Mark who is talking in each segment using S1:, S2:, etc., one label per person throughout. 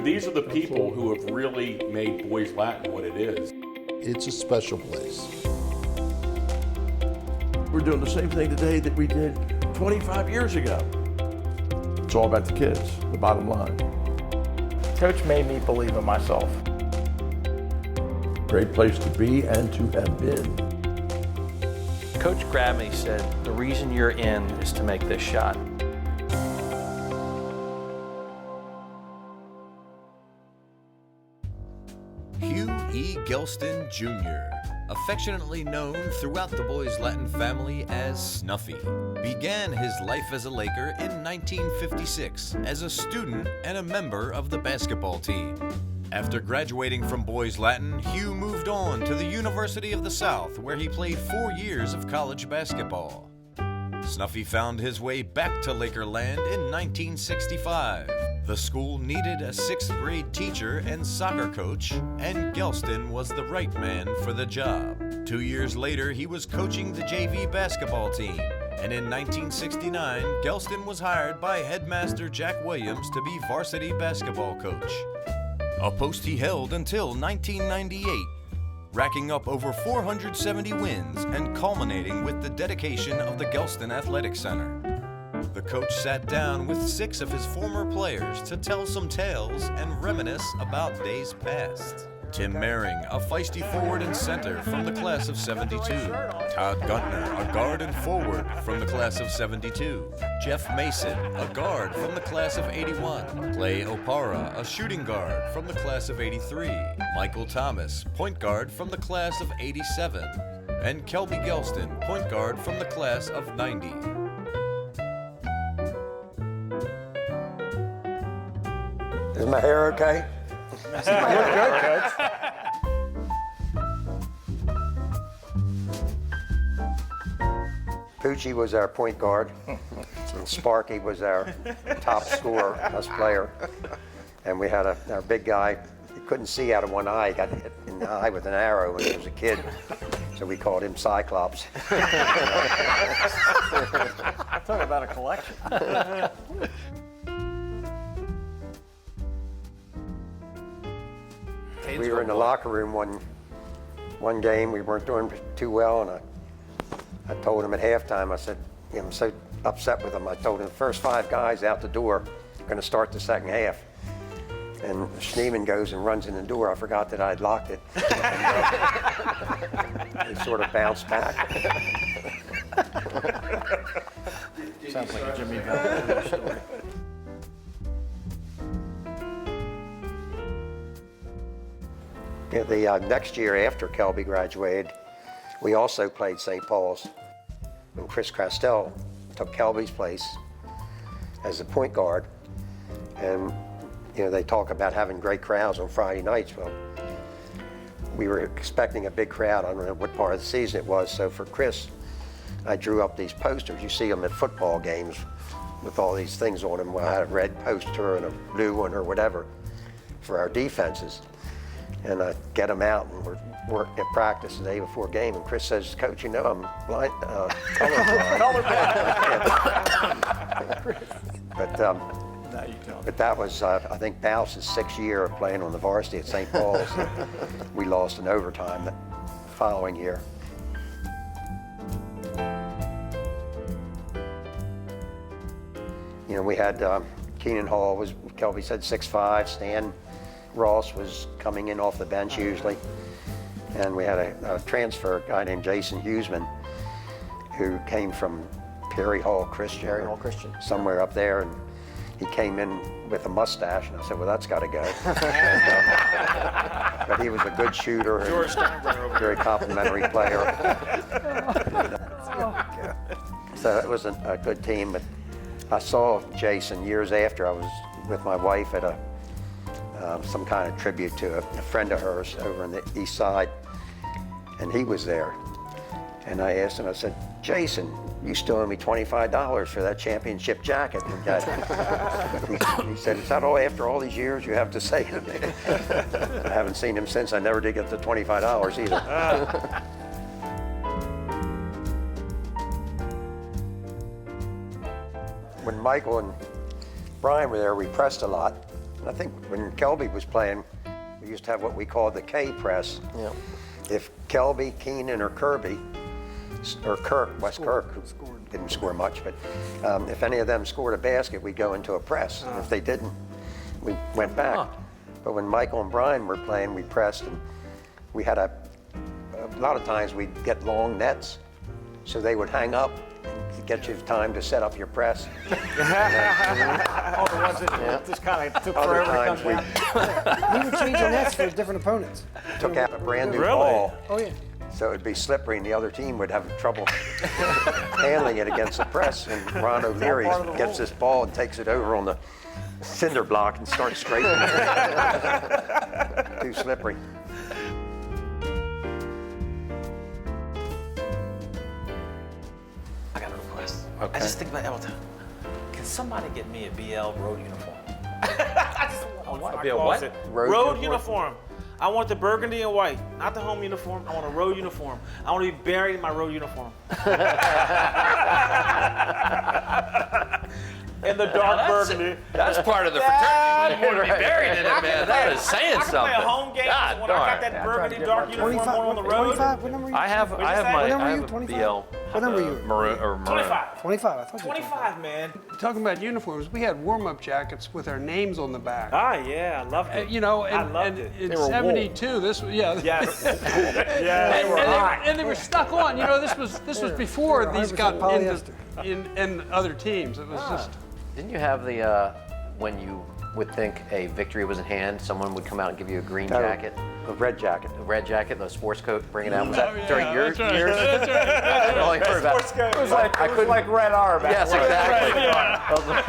S1: These are the people who have really made Boys Latin what it is.
S2: It's a special place.
S3: We're doing the same thing today that we did 25 years ago. It's all about the kids, the bottom line.
S4: Coach made me believe in myself.
S3: Great place to be and to have been.
S4: Coach grabbed me and said, the reason you're in is to make this shot.
S5: Hugh E. Gelston Jr., affectionately known throughout the Boys Latin family as Snuffy, began his life as a Laker in 1956 as a student and a member of the basketball team. After graduating from Boys Latin, Hugh moved on to the University of the South, where he played 4 years of college basketball. Snuffy found his way back to Lakerland in 1965. The school needed a 6th grade teacher and soccer coach, and Gelston was the right man for the job. 2 years later, he was coaching the JV basketball team, and in 1969, Gelston was hired by headmaster Jack Williams to be varsity basketball coach, a post he held until 1998, racking up over 470 wins and culminating with the dedication of the Gelston Athletic Center. The coach sat down with 6 of his former players to tell some tales and reminisce about days past. Tim Maring, a feisty forward and center from the class of 72. Todd Guntner, a guard and forward from the class of 72. Jeff Mason, a guard from the class of 81. Clay Opara, a shooting guard from the class of 83. Michael Thomas, point guard from the class of 87. And Kelby Gelston, point guard from the class of 90.
S6: Is my hair okay?
S4: You look good, Coach.
S6: Poochie was our point guard. And Sparky was our top scorer, best player. And we had our big guy, he couldn't see out of one eye. He got hit in the eye with an arrow when he was a kid. So we called him Cyclops.
S4: Talk about a collection.
S6: We were in the locker room one game. We weren't doing too well, and I told him at halftime, I said, I'm so upset with him. I told him the first 5 guys out the door are going to start the second half. And Schneeman goes and runs in the door. I forgot that I'd locked it. He sort of bounced back.
S4: Sounds like a Jimmy Valentine story.
S6: The next year after Kelby graduated, we also played St. Paul's. And Chris Castell took Kelby's place as the point guard. And they talk about having great crowds on Friday nights. Well, we were expecting a big crowd. I don't know what part of the season it was. So for Chris, I drew up these posters. You see them at football games with all these things on them. Well, I had a red poster and a blue one or whatever for our defenses. And I get them out, and we're at practice the day before game. And Chris says, "Coach, I'm blind, colorblind." But that was, I think, Bouse's 6th year of playing on the varsity at St. Paul's. We lost in overtime the following year. We had Keenan Hall was, Kelby said 6'5", Stan Ross was coming in off the bench usually. And we had a transfer guy named Jason Hughesman, who came from Perry Hall Christian, somewhere up there. And he came in with a mustache, and I said, well, that's got to go. But he was a good shooter, and very complimentary player. So it was a good team. But I saw Jason years after. I was with my wife at some kind of tribute to a friend of hers over on the east side, and he was there. And I asked him, I said, Jason, you still owe me $25 for that championship jacket. He said, is that all after all these years you have to say to me? I haven't seen him since. I never did get the $25 either. When Michael and Brian were there, we pressed a lot. I think when Kelby was playing, we used to have what we called the K press.
S4: Yeah.
S6: If Kelby, Keenan, or Kirby, or Kirk, West Kirk, who didn't score much, but if any of them scored a basket, we'd go into a press. And if they didn't, we went back. But when Michael and Brian were playing, we pressed, and we had a lot of times we'd get long nets, so they would hang up and get you time to set up your press.
S7: Oh, the ones that just kind of took
S6: Other
S7: forever to
S6: times
S7: come
S6: we
S7: down.
S8: We would change the nets for different opponents.
S6: took out a brand new
S7: Really?
S6: ball,
S8: Oh, yeah.
S6: so it'd be slippery, and the other team would have trouble handling it against the press. And Ron O'Leary gets this ball and takes it over on the cinder block and starts straightening it. Too slippery.
S9: I got a request.
S4: Okay.
S9: I just think about Elton. Can somebody get me a BL road uniform? I just want
S4: Be a what?
S9: Road uniform. I want the burgundy and white, not the home uniform. I want a road uniform. I want to be buried in my road uniform. In the dark burgundy.
S4: That's part of the fraternity. You want to be buried in it, man. That is saying
S9: I can
S4: something.
S9: play a home game
S4: God
S9: when I got
S4: darn.
S9: that burgundy dark uniform on the road.
S8: 25, what number are you?
S4: I have
S9: say?
S4: my
S8: What number
S4: I
S8: are you,
S4: have a
S8: 25?
S4: BL
S8: What number are you?
S4: maroon or maroon.
S9: 25.
S8: 25, I thought you were
S9: 25, man.
S10: Talking about uniforms, we had warm-up jackets with our names on the back.
S9: Ah, yeah, I loved it.
S10: You know,
S9: I
S10: and,
S9: loved
S10: and
S9: it.
S10: in
S7: They were wool.
S10: '72, this was
S9: Yes. Yeah, they were hot.
S10: and they were stuck on. You know, this was before these got
S8: 100%
S10: in other teams. It was just.
S11: Didn't you have the, when you would think a victory was in hand, someone would come out and give you a green jacket,
S6: A red jacket.
S11: a red jacket, the sports coat, bring it out? Was that
S10: Oh, yeah,
S11: during your
S10: that's right.
S11: years?
S10: That's right.
S11: I only heard about
S9: Sports coat.
S7: It was like Red R back
S11: Yes,
S7: then.
S11: exactly.
S9: Yeah.
S11: I was like,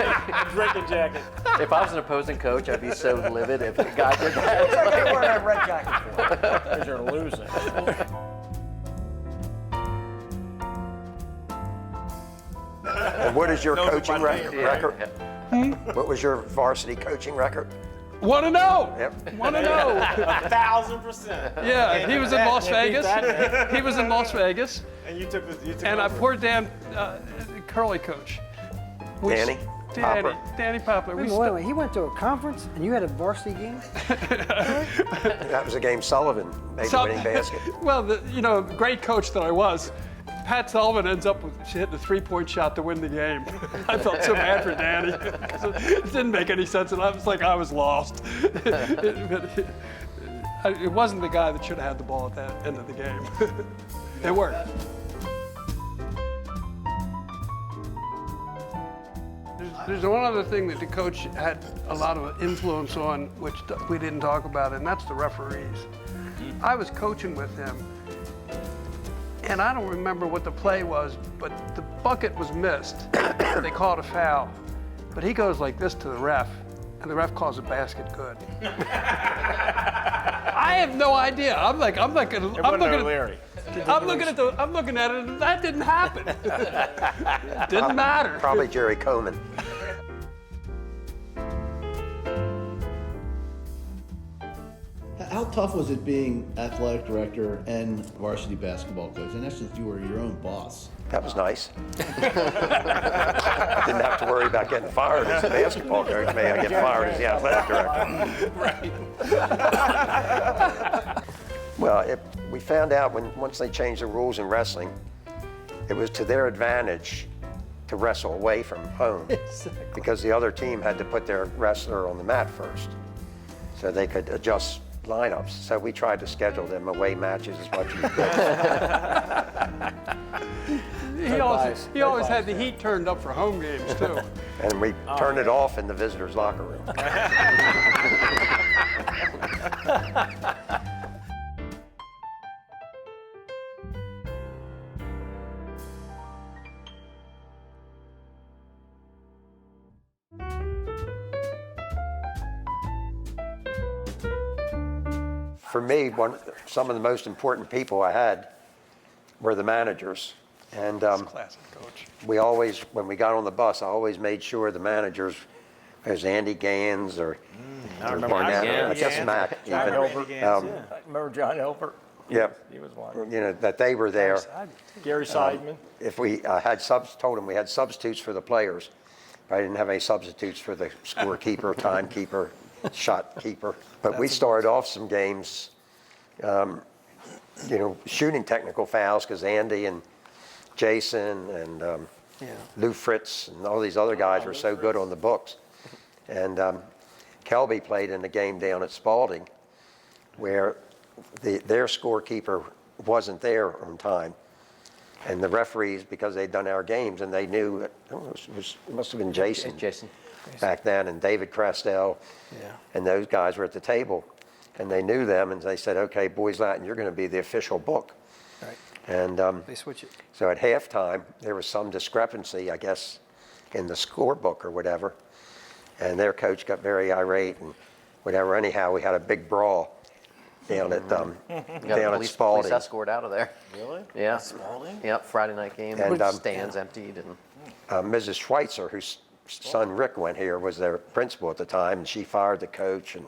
S9: Drinking jacket.
S11: if I was an opposing coach, I'd be so livid if the guy did that.
S7: What are you wearing that red jacket for? Because you're losing.
S6: And what is your
S9: Those are
S6: coaching
S9: my
S6: record? What was your varsity coaching record?
S10: Want to know?
S6: Yep.
S10: Want to know?
S9: 1,000%.
S10: Yeah, he was in Las Vegas.
S9: that,
S10: He was in Las Vegas,
S9: And you took
S10: and I
S9: over.
S10: poured down curly coach.
S6: Danny? Popper.
S10: Danny Poplar.
S8: Wait, wait, he went to a conference and you had a varsity game?
S6: That was a game Sullivan made the winning basket.
S10: Well, great coach that I was, Pat Sullivan ends up with hitting a three-point shot to win the game. I felt so bad for Danny because it didn't make any sense, and I was like, I was lost. It wasn't the guy that should have had the ball at that end of the game. It worked. There's one other thing that the coach had a lot of influence on, which we didn't talk about, and that's the referees. I was coaching with him, and I don't remember what the play was, but the bucket was missed. They called a foul, but he goes like this to the ref, and the ref calls a basket good. I have no idea. I'm looking at it, and that didn't happen. It didn't matter.
S6: Probably Jerry Coleman.
S2: How tough was it being athletic director and varsity basketball coach? In essence, you were your own boss.
S6: That was nice. Didn't have to worry about getting fired as a basketball coach. May I get fired as the athletic director? Well, we found out once they changed the rules in wrestling, it was to their advantage to wrestle away from home because the other team had to put their wrestler on the mat first so they could adjust lineups. So we tried to schedule them away matches as much as we could.
S10: He always had the heat turned up for home games, too.
S6: And we turned it off in the visitors' locker room. For me, some of the most important people I had were the managers. And
S10: Classic coach.
S6: we always, when we got on the bus, I always made sure the managers, there's Andy Gans or
S7: remember
S6: Barnett,
S7: Andy
S6: I guess
S7: Gans.
S6: Mac
S9: I
S6: even.
S9: remember Andy Gans, yeah.
S7: Remember John Hilbert?
S6: Yep.
S7: He was one.
S6: You know, that they were there.
S7: Gary Seidman.
S6: If we told them we had substitutes for the players, but I didn't have any substitutes for the scorekeeper, timekeeper, shot keeper. But we started off some games, shooting technical fouls because Andy and Jason and Lou Fritz and all these other guys were so good on the books. And Kelby played in a game down at Spalding where their scorekeeper wasn't there on time. And the referees, because they'd done our games and they knew, it must have been Jason.
S11: Jason.
S6: Back then, and David Crastel, and those guys were at the table, and they knew them, and they said, okay, Boys Latin, you're going to be the official book.
S8: Right.
S6: And
S8: They switch it.
S6: so at halftime, there was some discrepancy, I guess, in the scorebook or whatever, and their coach got very irate and whatever. Anyhow, we had a big brawl down at
S11: Got
S6: down at
S11: police
S6: Spalding.
S11: escort out of there.
S9: Really?
S11: Yeah.
S9: Spalding?
S11: Yep, Friday night game.
S6: And,
S11: stands emptied. And
S6: Mrs. Schweitzer, whose son Rick went here, was their principal at the time, and she fired the coach and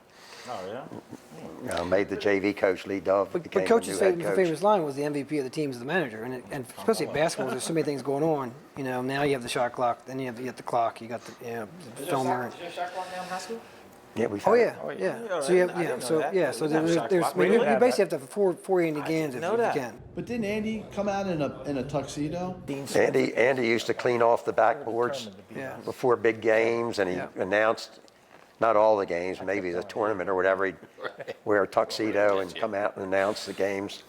S6: made the JV coach Lee Dove
S8: But
S6: became the
S8: coach's
S6: new head
S8: famous
S6: coach.
S8: line was the MVP of the team is the manager, and especially at basketball, there's so many things going on. Now you have the shot clock, then you have the clock, you got the the filmer.
S9: Is there a shot clock now in high school?
S6: Yeah, we've
S8: Oh
S6: had
S8: yeah. So you have so there's you basically have to have four inning games if you can.
S2: But didn't Andy come out in a tuxedo?
S6: Andy used to clean off the backboards before big games, and he announced not all the games, maybe the tournament or whatever. He'd wear a tuxedo and come out and announce the games.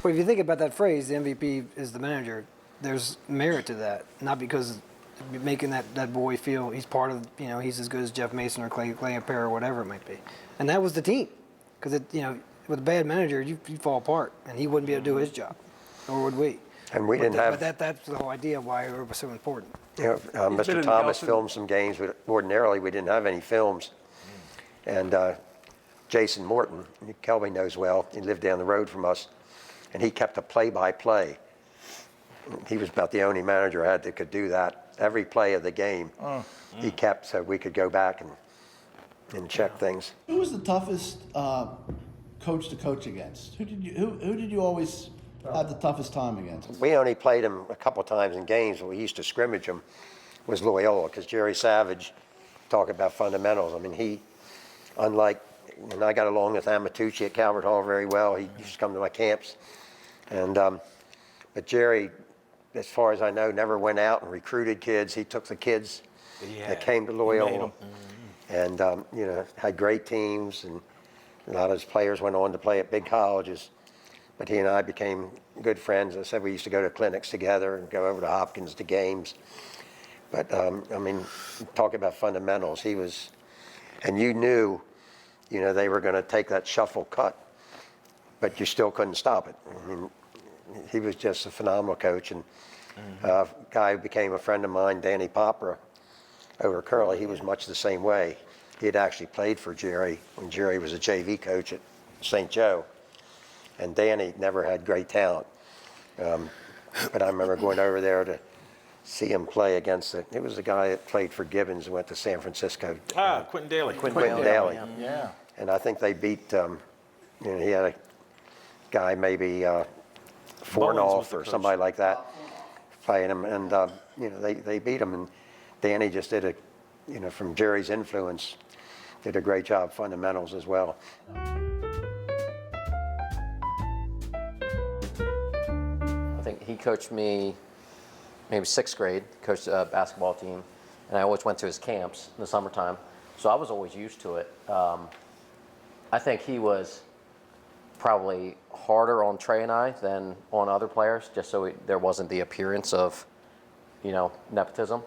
S8: But if you think about that phrase, the MVP is the manager, there's merit to that. Not because making that boy feel he's part of, he's as good as Jeff Mason or Clay Appere or whatever it might be. And that was the team. Because, with a bad manager, you fall apart, and he wouldn't be able to do his job, nor would we.
S6: And we didn't have.
S8: But that's the whole idea of why it was so important.
S6: Mr. Thomas filmed some games, but ordinarily we didn't have any films. And Jason Morton, Kelby knows well, he lived down the road from us, and he kept a play-by-play. He was about the only manager I had that could do that. Every play of the game he kept so we could go back and check things.
S2: Who was the toughest coach to coach against? Who did you always have the toughest time against?
S6: We only played him a couple times in games, but we used to scrimmage him, was Loyola, because Jerry Savage, talk about fundamentals. I mean, he, unlike, and I got along with Amatucci at Calvert Hall very well. He used to come to my camps. And, but Jerry, as far as I know, never went out and recruited kids. He took the kids that came to Loyola and, had great teams. And a lot of his players went on to play at big colleges. But he and I became good friends. I said we used to go to clinics together and go over to Hopkins to games. But, talking about fundamentals, he was, and you knew, they were going to take that shuffle cut, but you still couldn't stop it. I mean, he was just a phenomenal coach. And a guy who became a friend of mine, Danny Popra, over at Curley, he was much the same way. He had actually played for Jerry when Jerry was a JV coach at St. Joe. And Danny never had great talent. But I remember going over there to see him play against it was the guy that played for Gibbons and went to San Francisco.
S9: Quentin Daly.
S6: Quentin Daly.
S7: Yeah.
S6: And I think they beat, he had a guy maybe Fornoff or somebody like that playing him. And, they beat him. And Danny just did from Jerry's influence, did a great job fundamentals as well.
S11: I think he coached me maybe 6th grade, coached a basketball team, and I always went to his camps in the summertime, so I was always used to it. I think he was probably harder on Trey and I than on other players, just so there wasn't the appearance of, nepotism.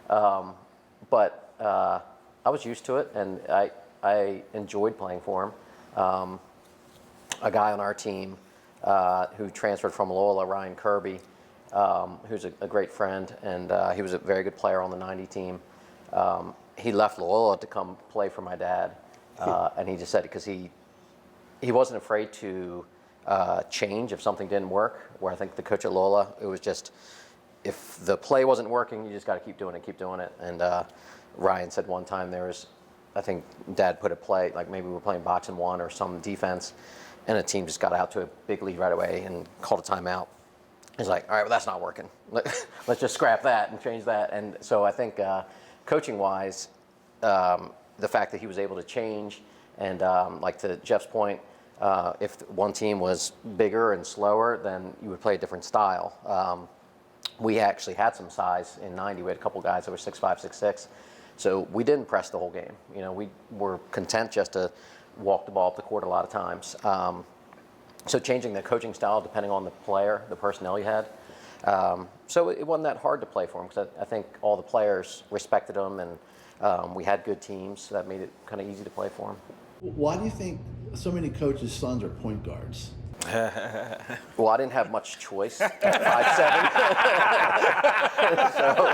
S11: But I was used to it, and I enjoyed playing for him. A guy on our team who transferred from Loyola, Ryan Kirby, who's a great friend, and he was a very good player on the 90 team. He left Loyola to come play for my dad, and he just said because he wasn't afraid to change if something didn't work, where I think the coach at Loyola, it was just, if the play wasn't working, you just got to keep doing it. And Ryan said one time I think Dad put a play, like maybe we were playing box and one or some defense, and a team just got out to a big lead right away and called a timeout. He's like, all right, well, that's not working. Let's just scrap that and change that. And so I think coaching-wise, the fact that he was able to change, and like to Jeff's point, if one team was bigger and slower, then you would play a different style. We actually had some size in '90. We had a couple guys that were 6'5", 6'6", so we didn't press the whole game. You know, we were content just to walk the ball up the court a lot of times. So changing the coaching style depending on the player, the personnel you had. So it wasn't that hard to play for him because I think all the players respected him, and we had good teams, so that made it kind of easy to play for him.
S2: Why do you think so many coaches' sons are point guards?
S11: Well, I didn't have much choice at 5'7". So,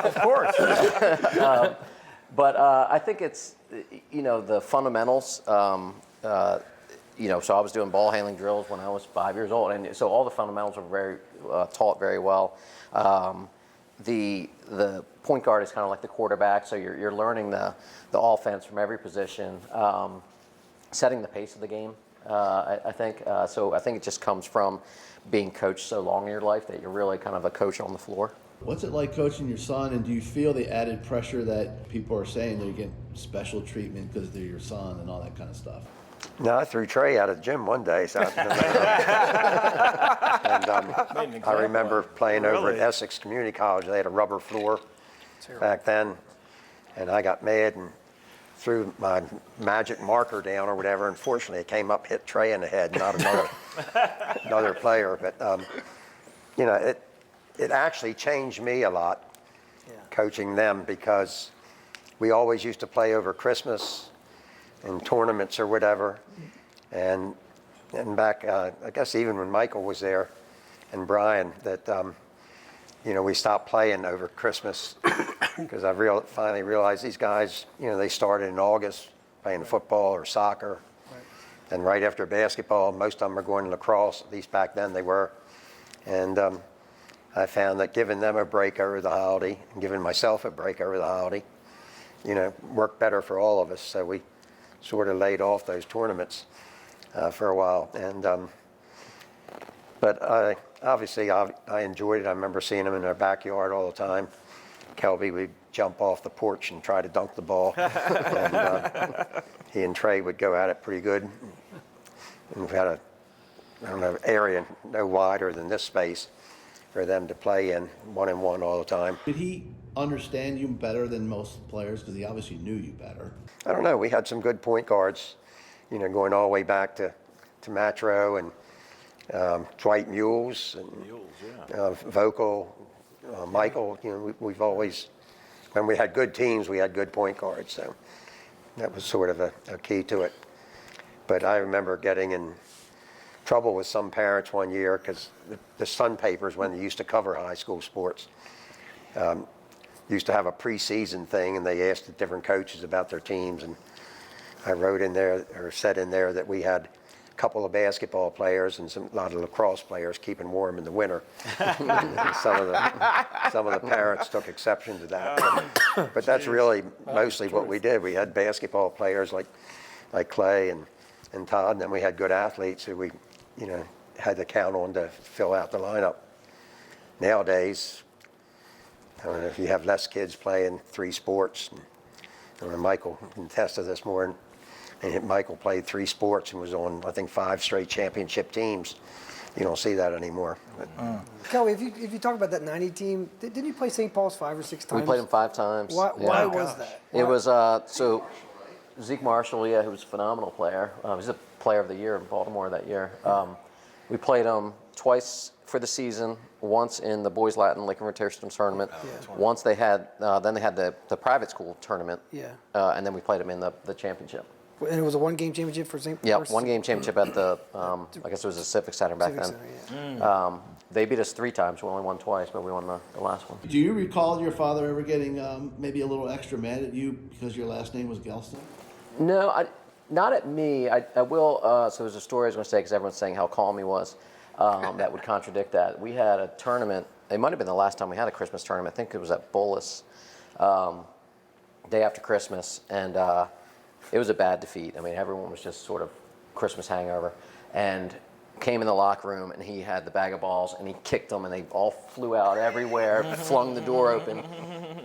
S3: Of course.
S11: but I think it's, you know, the fundamentals. You know, so I was doing ball handling drills when I was 5 years old, and so all the fundamentals were very taught very well. The point guard is kind of like the quarterback, so you're learning the offense from every position, setting the pace of the game. I think so. I think it just comes from being coached so long in your life that you're really kind of a coach on the floor.
S2: What's it like coaching your son, and do you feel the added pressure that people are saying that you get special treatment because they're your son and all that kind of stuff?
S6: No, I threw Trey out of the gym one day. So and I remember playing over at Essex Community College. They had a rubber floor back then, and I got mad and threw my magic marker down or whatever. Unfortunately, it came up, hit Trey in the head, not another player. But you know, it actually changed me a lot, coaching them, because we always used to play over Christmas in tournaments or whatever, and back I guess even when Michael was there and Brian, that you know, we stopped playing over Christmas because I finally realized these guys, you know, they started in August playing football or soccer, and right after basketball, most of them are going to lacrosse. At least back then they were, and I found that giving them a break over the holiday and giving myself a break over the holiday, you know, worked better for all of us. So we sort of laid off those tournaments for a while, and but obviously I enjoyed it. I remember seeing them in our backyard all the time. Kelby would jump off the porch and try to dunk the ball, and he and Trey would go at it pretty good. And we had a, I don't know, area no wider than this space for them to play in, 1-on-1 all the time.
S2: Did he understand you better than most players? Because he obviously knew you better.
S6: I don't know. We had some good point guards, you know, going all the way back to Matro and Dwight Mules and Vocal, Michael. You know, we've always, when we had good teams, we had good point guards. So that was sort of a key to it. But I remember getting in trouble with some parents one year because the Sun papers, when they used to cover high school sports, used to have a preseason thing, and they asked the different coaches about their teams, and I wrote in there, or said in there, that we had a couple of basketball players and a lot of lacrosse players keeping warm in the winter. And some of the parents took exception to that. But that's really mostly what we did. We had basketball players like Clay and Todd, and then we had good athletes who we, you know, had to count on to fill out the lineup. Nowadays, I don't know if you have less kids playing 3 sports. And Michael can attest to this more. And Michael played 3 sports and was on, I think, 5 straight championship teams. You don't see that anymore.
S8: Kelly, if you talk about that 90 team, didn't you play St. Paul's 5 or 6 times?
S11: We played them 5 times.
S8: Why was that?
S11: It was so Zeke Marshall, who was a phenomenal player. He's the player of the year in Baltimore that year. We played him twice for the season. Once in the Boys Latin Lake Invitation Tournament. Once they had, then they had the private school tournament. And then we played them in the championship.
S8: And it was a 1-game championship for St.
S11: Yeah, 1-game championship at the, I guess it was the Civic Center back then.
S8: Center,
S11: they beat us 3 times. We only won twice, but we won the last one.
S2: Do you recall your father ever getting maybe a little extra mad at you because your last name was Gelston?
S11: No, not at me. I will, so there's a story I was going to say, because everyone's saying how calm he was. That would contradict that. We had a tournament. It might have been the last time we had a Christmas tournament. I think it was at Bolus, day after Christmas, and it was a bad defeat. I mean, everyone was just sort of Christmas hangover, and came in the locker room, and he had the bag of balls, and he kicked them, and they all flew out everywhere, flung the door open,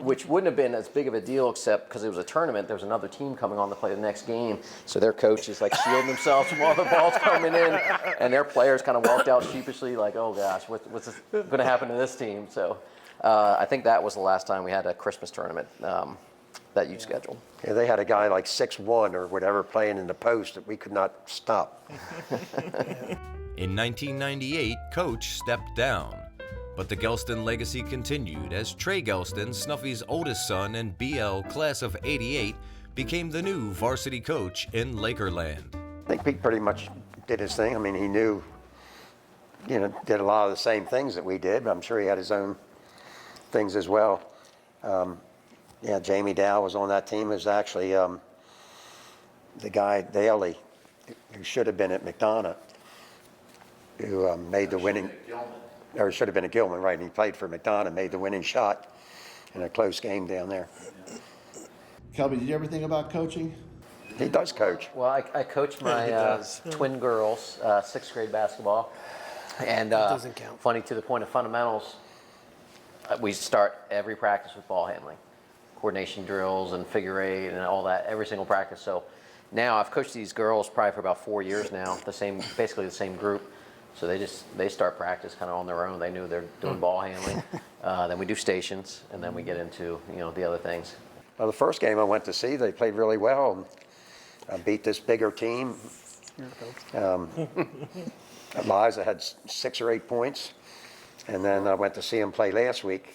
S11: which wouldn't have been as big of a deal except because it was a tournament. There was another team coming on to play the next game, so their coaches like shielding themselves from all the balls coming in, and their players kind of walked out sheepishly like, oh gosh, what's going to happen to this team? So I think that was the last time we had a Christmas tournament that you scheduled.
S6: Yeah, they had a guy like 6'1" or whatever playing in the post that we could not stop.
S5: In 1998, Coach stepped down, but the Gelston legacy continued as Trey Gelston, Snuffy's oldest son and BL class of '88, became the new varsity coach in Lakerland.
S6: I think Pete pretty much did his thing. I mean, he knew, did a lot of the same things that we did, but I'm sure he had his own things as well. Yeah, Jamie Dow was on that team. It was actually the guy, Daly, who should have been at McDonough, who made the winning, or should have been at Gilman, right? And he played for McDonough, made the winning shot in a close game down there.
S2: Kelby, did you ever think about coaching?
S6: He does coach.
S11: Well, I coached my twin girls, 6th grade basketball. And
S8: doesn't count.
S11: Funny, to the point of fundamentals, we start every practice with ball handling, coordination drills and figure eight and all that, every single practice. So now I've coached these girls probably for about 4 years now, basically the same group. So they start practice kind of on their own. They knew they're doing ball handling. Then we do stations, and then we get into the other things.
S6: Well, the first game I went to see, they played really well. I beat this bigger team. Liza had 6 or 8 points. And then I went to see him play last week.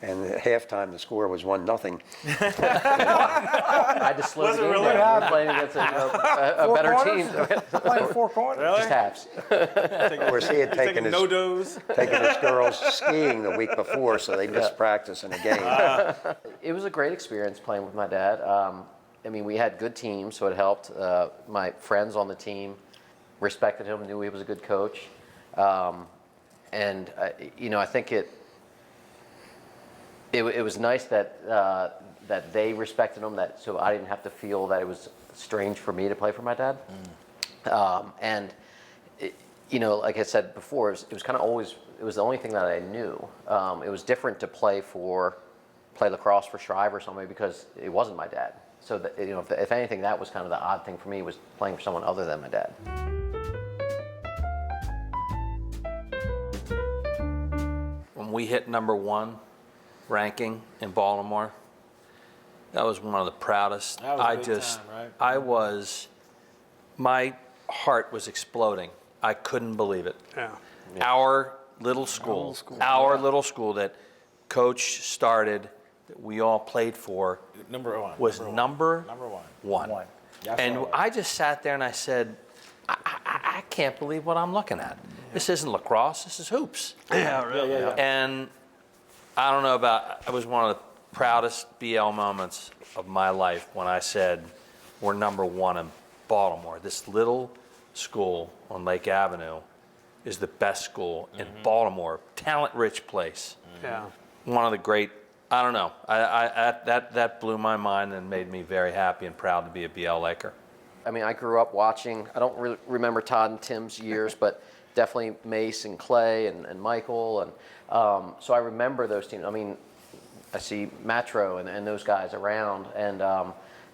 S6: And at halftime, the score was 1-0.
S11: I had to slow the game down. We were playing against a better team.
S7: Playing 4 quarters?
S9: Really?
S11: Just halves.
S6: Of course, he had taken his girls skiing the week before, so they missed practice in a game.
S11: It was a great experience playing with my dad. I mean, we had good teams, so it helped. My friends on the team respected him, knew he was a good coach. And I think it was nice that they respected him, so I didn't have to feel that it was strange for me to play for my dad. Like I said before, it was kind of always, it was the only thing that I knew. It was different to play lacrosse for Shriver or somebody because it wasn't my dad. So that, if anything, that was kind of the odd thing for me, was playing for someone other than my dad.
S4: When we hit #1 ranking in Baltimore, that was one of the proudest.
S9: That was a big time, right?
S4: My heart was exploding. I couldn't believe it.
S10: Yeah.
S4: Our little school that Coach started, that we all played for, was number one.
S9: Yes,
S4: And I just sat there and I said, I can't believe what I'm looking at. This isn't lacrosse, this is hoops.
S10: Yeah, really.
S9: Yeah.
S4: And I don't know it was one of the proudest BL moments of my life when I said, we're #1 in Baltimore. This little school on Lake Avenue is the best school in Baltimore, talent-rich place.
S10: Yeah.
S4: One of the great, I don't know, that blew my mind and made me very happy and proud to be a BL Laker.
S11: I mean, I grew up watching, I don't really remember Todd and Tim's years, but definitely Mace and Clay and Michael. And so I remember those teams. I mean, I see Matro and those guys around. And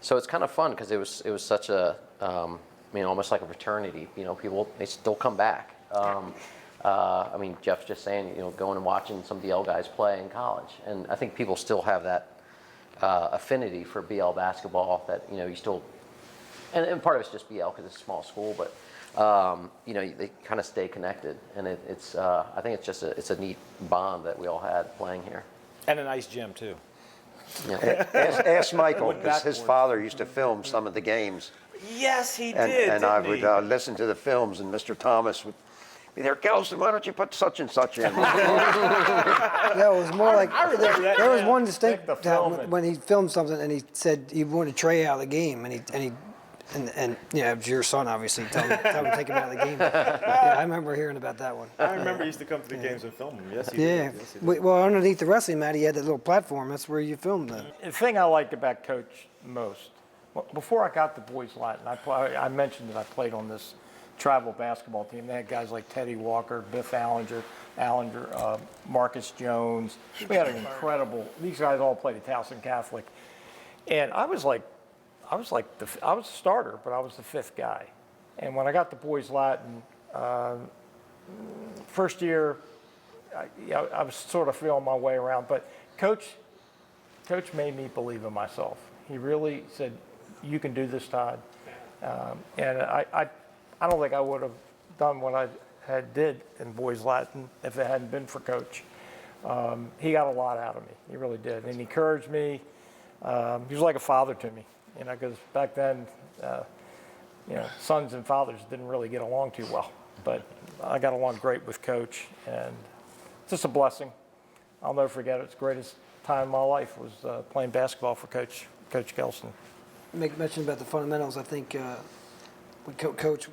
S11: so it's kind of fun because it was such a, almost like a fraternity. People, they still come back. I mean, Jeff's just saying, going and watching some BL guys play in college. And I think people still have that affinity for BL basketball that, you still, and part of it's just BL because it's a small school, but they kind of stay connected, and it's I think it's a neat bond that we all had playing here.
S7: And a nice gym, too.
S11: Yeah.
S6: Ask Michael, because his father used to film some of the games.
S9: Yes, he did.
S6: And I would listen to the films, and Mr. Thomas would be there, Gelston, why don't you put such and such in?
S8: Yeah, it was more like
S7: I remember that.
S8: there was one distinct
S7: Like the filming.
S8: when he filmed something and he said he wanted Trey out of the game, and it was your son obviously tell him to take him out of the game. Yeah, I remember hearing about that one.
S7: I remember he used to come to the games and film them. Yes, he
S8: Yeah,
S7: did. Yes, he did.
S8: well, underneath the wrestling mat, he had that little platform. That's where you filmed that.
S7: The thing I liked about Coach most, before I got to boys Latin, I mentioned that I played on this travel basketball team. They had guys like Teddy Walker, Biff Allinger, Marcus Jones. We had an incredible. These guys all played at Towson Catholic, and I was a starter, but I was the fifth guy. And when I got to boys Latin, first year, I was sort of feeling my way around, but Coach made me believe in myself. He really said, "You can do this, Todd." And I don't think I would have done what I did in boys Latin if it hadn't been for Coach. He got a lot out of me. He really did, and he encouraged me. He was like a father to me, because back then, sons and fathers didn't really get along too well. But I got along great with Coach, and it's just a blessing. I'll never forget it. It's the greatest time of my life was playing basketball for Coach Gelston.
S8: Make mention about the fundamentals. I think with Coach,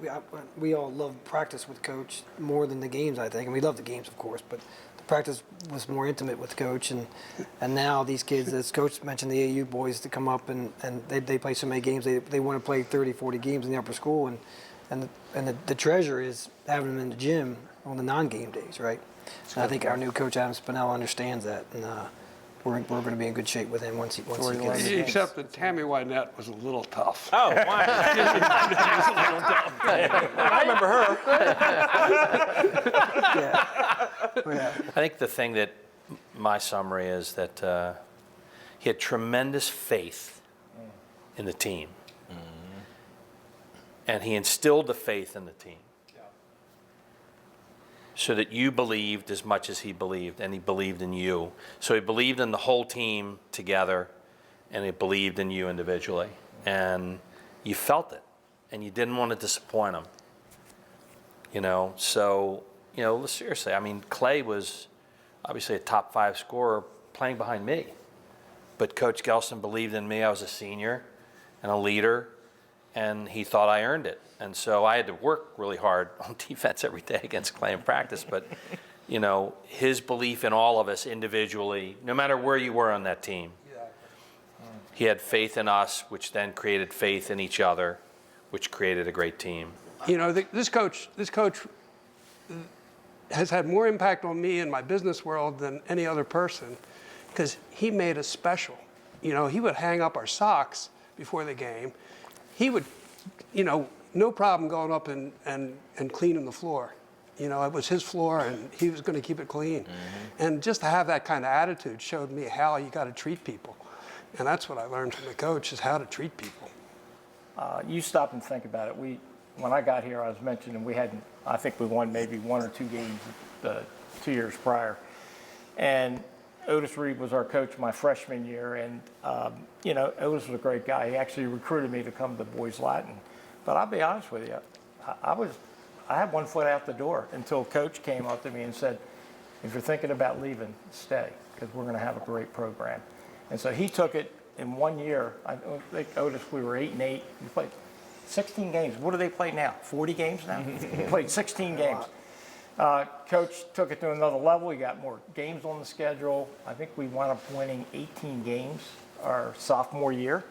S8: we all love practice with Coach more than the games, I think. And we love the games, of course, but the practice was more intimate with Coach. And now these kids, as Coach mentioned, the AU boys to come up and they play so many games. They want to play 30, 40 games in the upper school. And the treasure is having them in the gym on the non-game days, right? And I think our new coach, Adam Spinell, understands that. And we're going to be in good shape with him once he gets it.
S10: Except that Tammy Wynette was a little tough.
S9: Oh, why? I remember her.
S8: Yeah.
S4: I think the thing that my summary is that he had tremendous faith in the team. And he instilled the faith in the team so that you believed as much as he believed, and he believed in you. So he believed in the whole team together, and he believed in you individually. And you felt it, and you didn't want to disappoint him. So, seriously, I mean, Clay was obviously a top 5 scorer playing behind me. But Coach Gelston believed in me. I was a senior and a leader, and he thought I earned it. And so I had to work really hard on defense every day against Clay in practice. But, his belief in all of us individually, no matter where you were on that team, he had faith in us, which then created faith in each other, which created a great team.
S10: This coach has had more impact on me in my business world than any other person because he made us special. He would hang up our socks before the game. He would, no problem going up and cleaning the floor. It was his floor and he was going to keep it clean. Mm-hmm. And just to have that kind of attitude showed me how you got to treat people. And that's what I learned from the coach is how to treat people.
S7: You stop and think about it. When I got here, I was mentioning I think we won maybe 1 or 2 games 2 years prior. And Otis Reed was our coach my freshman year, and Otis was a great guy. He actually recruited me to come to Boys Latin. But I'll be honest with you, I had one foot out the door until Coach came up to me and said, "If you're thinking about leaving, stay, because we're going to have a great program." And so he took it in 1 year. I think Otis, we were 8-8. We played 16 games. What do they play now? 40 games now? We played 16 games. Coach took it to another level. He got more games on the schedule. I think we wound up winning 18 games our sophomore year.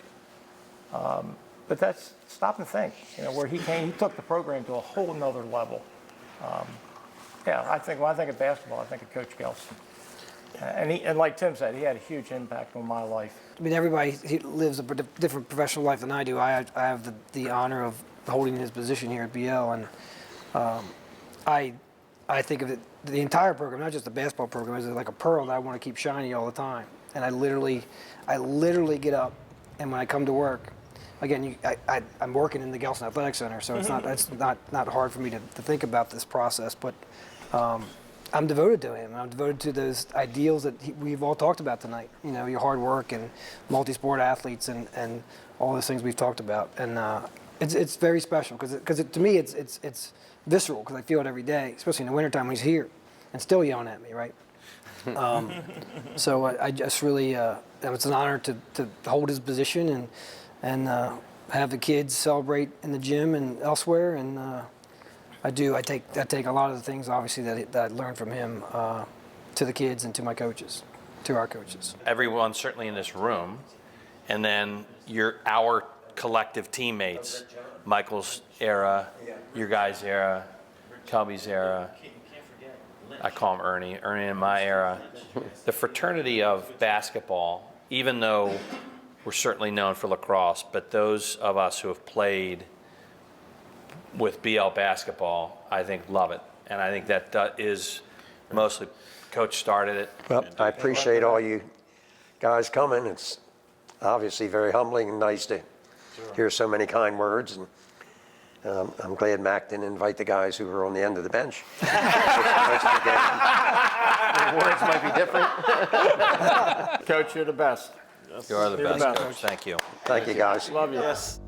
S7: But that's, stop and think, where he came, he took the program to a whole nother level. I think when I think of basketball, I think of Coach Gelston. And like Tim said, he had a huge impact on my life.
S8: I mean, everybody lives a different professional life than I do. I have the honor of holding his position here at BL, and I think of it, the entire program, not just the basketball program, as like a pearl that I want to keep shiny all the time. And I literally get up, and when I come to work, again, I'm working in the Gelston Athletic Center, so it's not hard for me to think about this process, but I'm devoted to him. I'm devoted to those ideals that we've all talked about tonight. Your hard work and multi-sport athletes and all those things we've talked about. And it's very special because to me it's visceral because I feel it every day, especially in the wintertime when he's here and still yelling at me, right? So I just really, it's an honor to hold his position and have the kids celebrate in the gym and elsewhere. And I take a lot of the things, obviously, that I learned from him to the kids and to my coaches, to our coaches.
S4: Everyone certainly in this room, and then our collective teammates. Michael's era, your guys' era, Kelby's era. I call him Ernie in my era. The fraternity of basketball, even though we're certainly known for lacrosse, but those of us who have played with BL basketball, I think love it. And I think that is mostly, Coach started it.
S6: Well, I appreciate all you guys coming. It's obviously very humbling and nice to hear so many kind words. And I'm glad Mac didn't invite the guys who were on the end of the bench.
S11: Words might be different.
S7: Coach, you're the best.
S4: You are the
S7: You're
S4: best,
S7: the best.
S4: Coach. Thank you.
S6: Thank you, guys.
S7: Love you.
S9: Yes.